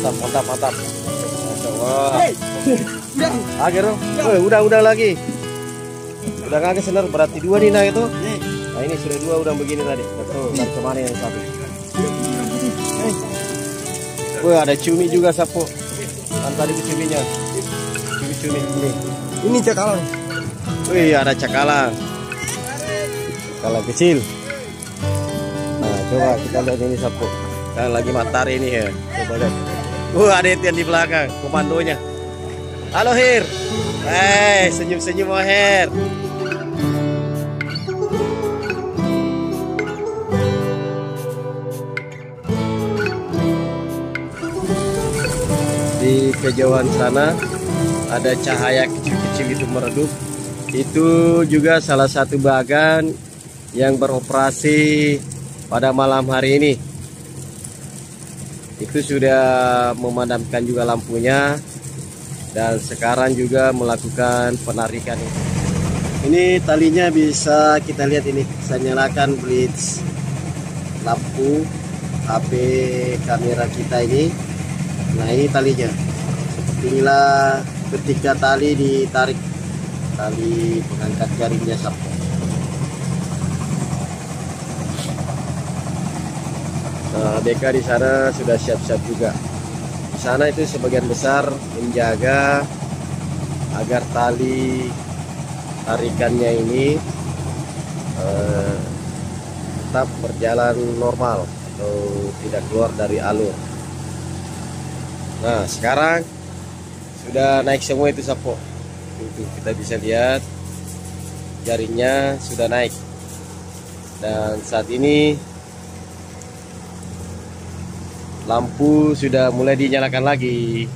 Mantap, mantap, mantap. Masya Allah. Akhirnya, udah lagi. Udah kagak senar, berarti 2 nih nah itu. Nah ini sudah 2 udah begini tadi. Betul, dan kemana yang satu? Ada cumi juga sapu. Kan tadi cuminya. Cumi ini. Ini cakalang. Ada cakalang. Cakalang kecil. Nah, coba kita lihat ini sapu. Kan lagi matahari ini ya. Coba lihat. Ada Etian di belakang, komandonya. Halo Hir. Senyum-senyum oh Hir. Di kejauhan sana ada cahaya kecil-kecil itu meredup. Itu juga salah satu bagan yang beroperasi pada malam hari ini. Itu sudah memadamkan juga lampunya dan sekarang juga melakukan penarikan. Ini talinya bisa kita lihat ini, saya nyalakan blitz lampu HP kamera kita ini. Nah ini talinya, seperti inilah ketika tali ditarik, tali pengangkat jaringnya sapu. Nah, BK di sana sudah siap-siap juga. Di sana itu sebagian besar menjaga agar tali tarikannya ini tetap berjalan normal atau tidak keluar dari alur. Nah sekarang sudah naik semua itu sapu. Itu kita bisa lihat jaringnya sudah naik. Dan saat ini lampu sudah mulai dinyalakan lagi.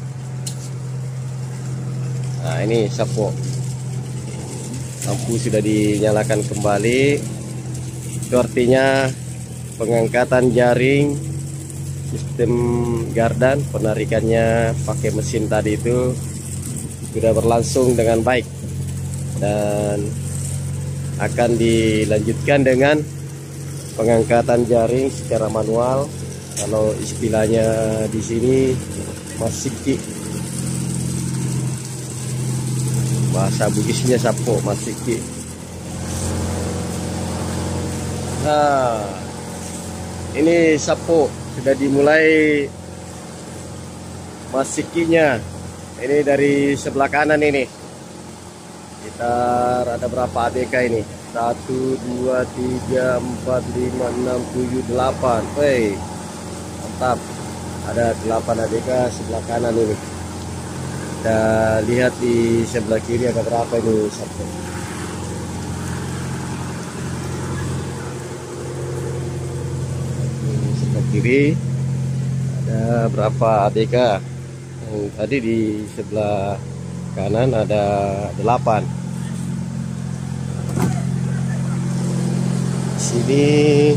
Nah ini sapu. Lampu sudah dinyalakan kembali. Itu artinya pengangkatan jaring sistem gardan, penarikannya pakai mesin tadi itu sudah berlangsung dengan baik dan akan dilanjutkan dengan pengangkatan jaring secara manual. Kalau istilahnya di sini masiki, bahasa Bugisnya sapo masiki. Nah ini sapo sudah dimulai masikinya. Ini dari sebelah kanan ini. Kita ada berapa ABK ini? 1, 2, 3, 4, 5, 6, 7, 8. Wey, mantap. Ada 8 ABK sebelah kanan ini. Kita lihat di sebelah kiri ada berapa ini sapu. Kiri ada berapa ABK. Tadi di sebelah kanan ada 8. Sini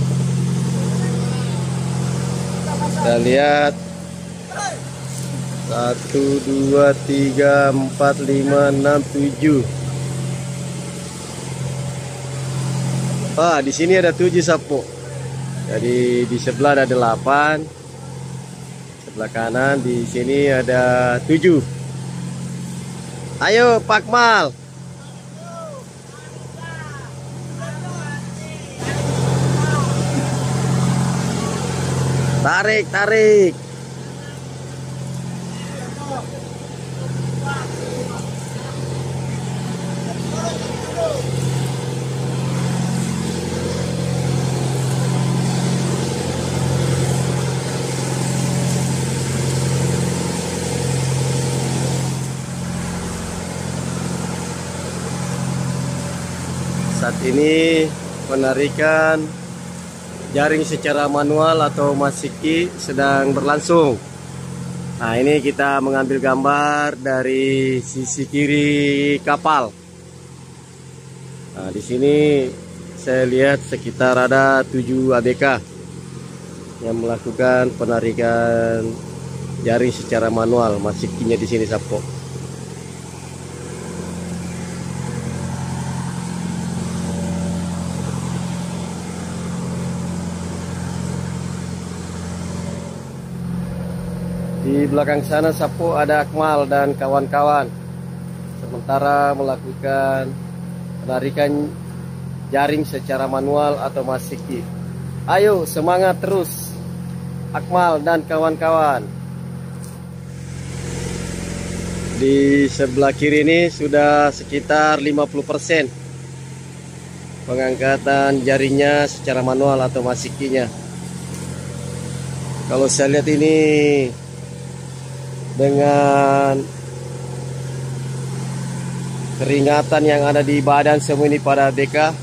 kita lihat 1, 2, 3, 4, 5, 6, 7. Di sini ada 7 sapu. Jadi di sebelah ada 8, sebelah kanan di sini ada 7. Ayo Pak Mal. Tarik. Saat ini penarikan jaring secara manual atau masiki sedang berlangsung. Nah ini kita mengambil gambar dari sisi kiri kapal. Nah di sini saya lihat sekitar ada 7 ABK yang melakukan penarikan jaring secara manual. Masikinya di sini sapo. Di belakang sana Sapo ada Akmal dan kawan-kawan. Sementara melakukan penarikan jaring secara manual atau masiki. Ayo semangat terus Akmal dan kawan-kawan. Di sebelah kiri ini sudah sekitar 50% pengangkatan jaringnya secara manual atau masikinya. Kalau saya lihat ini dengan keringatan yang ada di badan semua ini pada ABK,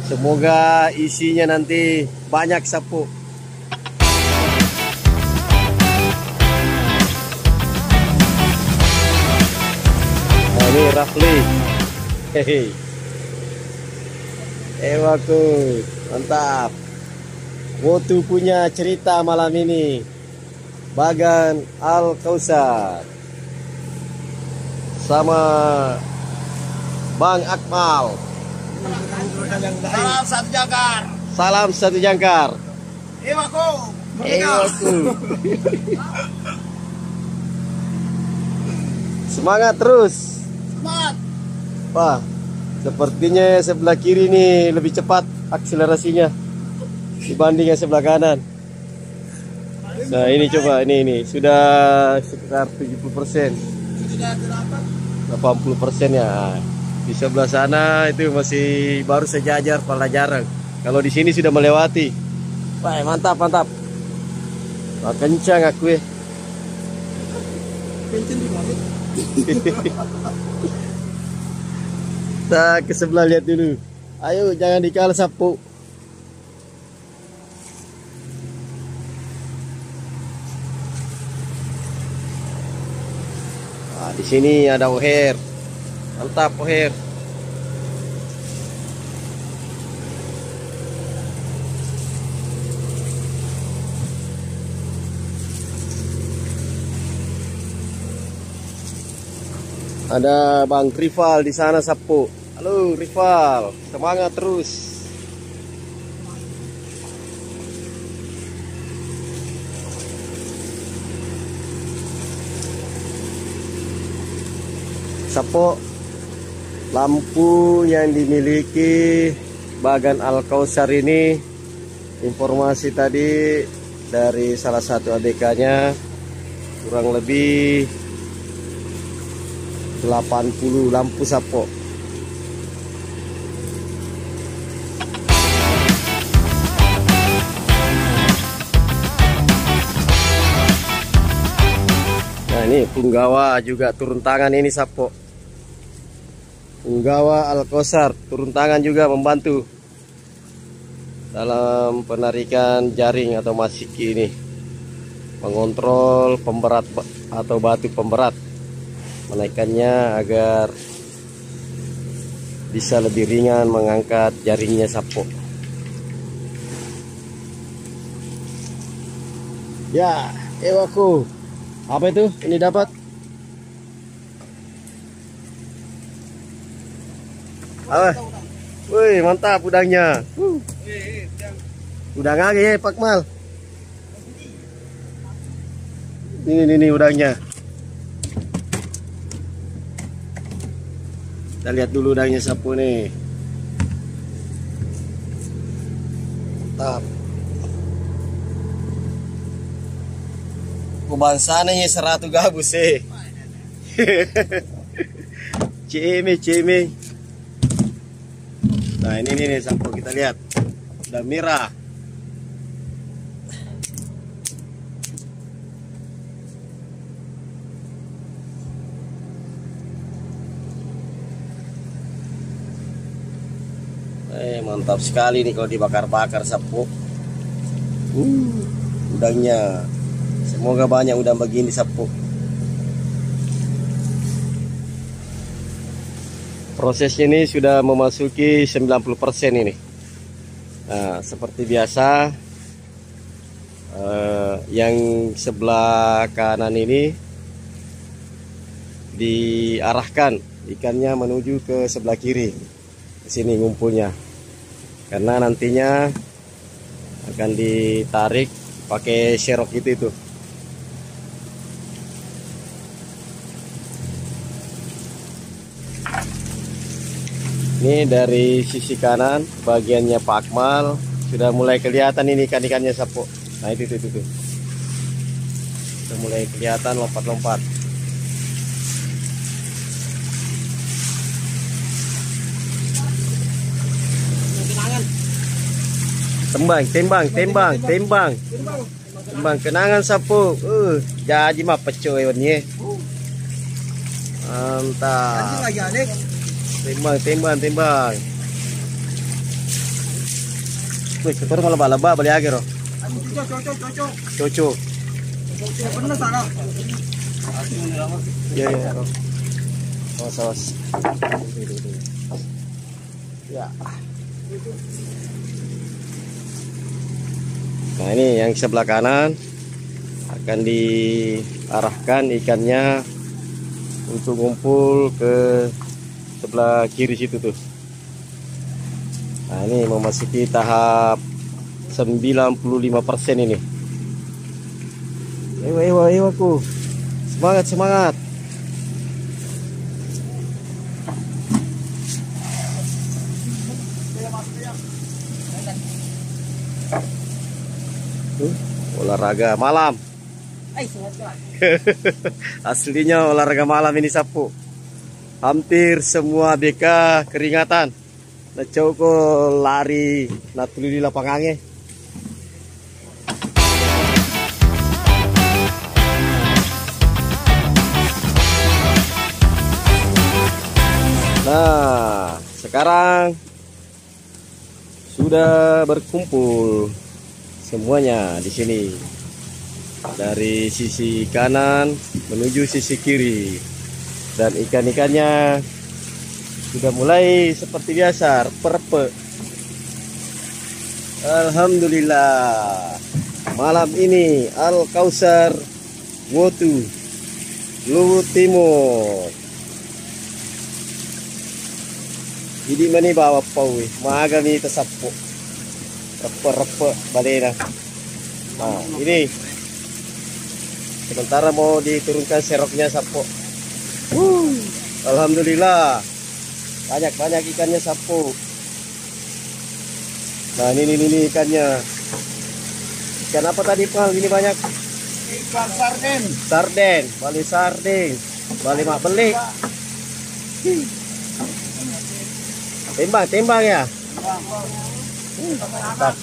semoga isinya nanti banyak Sapo. Nah, ini Rafli. Hehe. Ewaku, mantap. Wotu punya cerita malam ini. Bagan Al-Kausar sama Bang Akmal. Salam satu jangkar. Salam satu jangkar. Ewaku. Ewaku. Semangat terus. Semangat. Wah, sepertinya sebelah kiri ini lebih cepat akselerasinya dibanding yang sebelah kanan. Nah ini coba, ini sudah sekitar 70%, 80% ya. Di sebelah sana itu masih baru sejajar pelajaran. Kalau di sini sudah melewati. Wah mantap mantap. Wah, kencang aku ya. Kencang di balik. Kita ke sebelah lihat dulu. Ayo jangan dikalah Sapo. Nah, di sini ada Oher. Mantap Oher. Ada Bang Rival di sana Sapo. Halo Rival, semangat terus. Sapo, lampu yang dimiliki Bagan Al-Kausar ini, informasi tadi dari salah satu ABK-nya, kurang lebih 80 lampu Sapo. Nah ini Punggawa juga turun tangan ini Sapo. Punggawa Al-Kausar turun tangan juga membantu dalam penarikan jaring atau masiki ini, mengontrol pemberat atau batu pemberat, menaikkannya agar bisa lebih ringan mengangkat jaringnya Sapo. Ya, ewaku. Apa itu? Ini dapat. Apa? Wih, mantap udangnya. Udang lagi ya, Pak Mal. Ini udangnya. Kita lihat dulu udangnya Sapo nih. Mantap. Kubansananya 100 gabus eh. Cime. Nah ini nih Sapo, kita lihat. Udah merah. Mantap sekali nih kalau dibakar-bakar Sapo. Udangnya. Semoga banyak udang begini Sapo. Prosesnya ini sudah memasuki 90% ini. Nah, seperti biasa yang sebelah kanan ini diarahkan ikannya menuju ke sebelah kiri. Ke sini ngumpulnya. Karena nantinya akan ditarik pakai serok itu. Ini dari sisi kanan bagiannya Pak Akmal sudah mulai kelihatan ini ikan-ikannya Sapo. Nah itu. Sudah mulai kelihatan lompat-lompat. Tembang kenangan Sapo. Jadi mah pecoy ini. Mantap. Tembang. Wih, ketor malah balaba balik lagi roh. Cocok. Ya. Awas. Ya. Nah ini yang sebelah kanan akan diarahkan ikannya untuk ngumpul ke sebelah kiri situ tuh. Nah ini memasuki tahap 95% ini. Ayo aku. Semangat. Olahraga malam. Aslinya olahraga malam ini Sapo. Hampir semua BK keringatan. Nah coko lari natuli di lapangannya. Nah, sekarang sudah berkumpul semuanya di sini. Dari sisi kanan menuju sisi kiri. Dan ikan-ikannya sudah mulai seperti biasa, perpe. Alhamdulillah. Malam ini Al-Kausar Wotu Luhut Timur. Jadi mana bawa pawi, magami tesapo. Repe balena. Nah, ini sementara mau diturunkan seroknya Sapo. Alhamdulillah. Banyak ikannya Sapo. Nah, ini ikannya. Ikan apa tadi, Pak? Ini banyak. Ikan sarden. Bali sarden. Bali mak beli. Tembang ya. Mantap.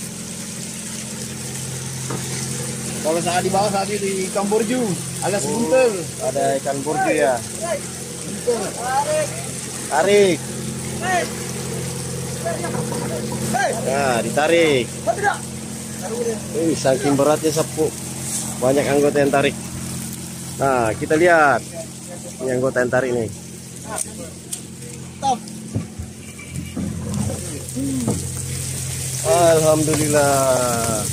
Kalau saat di bawah saat itu di ikan borju, agak sebuntel. Ada ikan borju ya. Tarik. Nah, ditarik. Saking beratnya Sapo. Banyak anggota yang tarik. Nah, kita lihat. Ini anggota yang tarik nih. Alhamdulillah.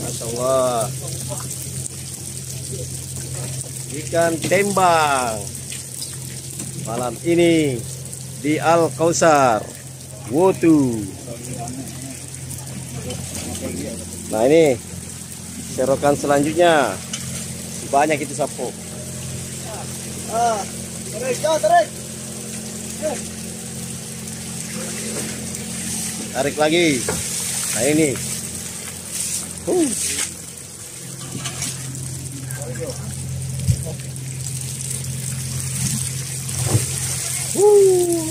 Masya Allah. Ikan tembang malam ini di Al-Kausar Wotu. Nah ini serokan selanjutnya. Banyak itu Sapo. Tarik. Tarik lagi. Nah ini.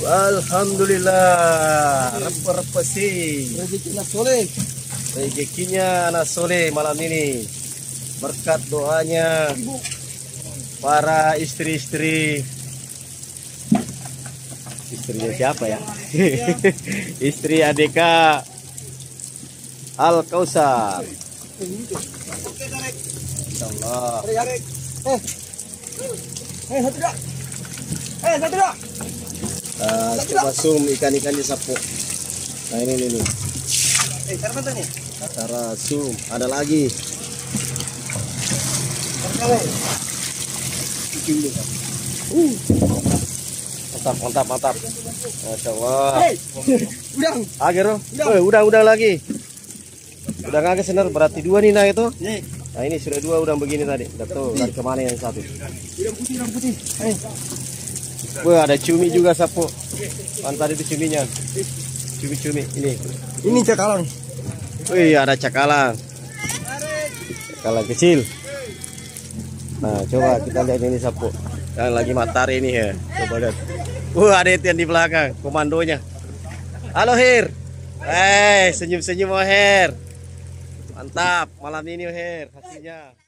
Alhamdulillah. Repe sih. Rezekinya anak soleh malam ini. Berkat doanya para istri-istri. Istrinya siapa ya? Istri ADK Al-Kausar. Insyaallah. Coba zoom ikan-ikannya Sapo. Nah ini. Cara zoom. Ada lagi. Mantap. Masya Allah. Udang lagi. Udang agak senar berarti 2 nih nah itu. Nah ini sudah 2 udang begini tadi. Udah tuh dari kemana yang satu? Udang putih. Wah, ada cumi juga sapu. Mantap itu cuminya. Cumi-cumi ini. Ini cakalang. Wih, ada cakalang. Cakalang kecil. Nah, coba kita lihat ini sapu. Yang lagi matahari ini ya. Coba lihat. Ada itu yang di belakang, komandonya. Halo Her. Senyum-senyum oh Her. Mantap, malam ini oh Her hasilnya.